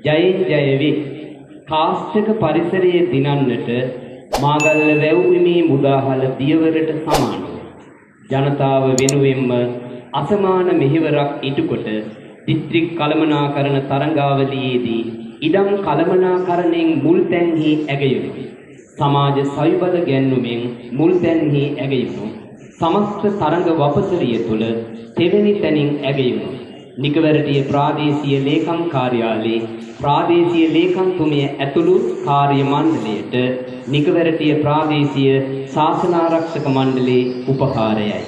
ජයෙන් ජය වේ. කාශ්‍යක පරිසරයේ දිනන්නට මාගල්ල වැව්විමේ මුදාහල පියවරට සමානව ජනතාව වෙනුවෙන්ම අසමාන මෙහෙවරක් ඉටුකොට දිස්ත්‍රික් කළමනාකරණ තරඟාවලියේදී ඉඩම් කළමනාකරණයෙන් මුල් තැන්හි ඇගයුණු සමාජ සවිබල ගැන්වීමෙන් මුල් තැන්හි ඇගයුණු සමස්ත තරඟ වපසරිය තුළ තෙවැනි තැනින් ඇගයුණු නිකවරටිය ප්‍රාදේශීය ලේකම් කාර්යාලයේ ප්‍රාදේශීය ලේකම්තුමිය ඇතුළු කාර්ය මණ්ඩලයට නිකවරටිය ප්‍රාදේශීය ශාසනාරක්ෂක මණ්ඩලයේ උපහාරයයි.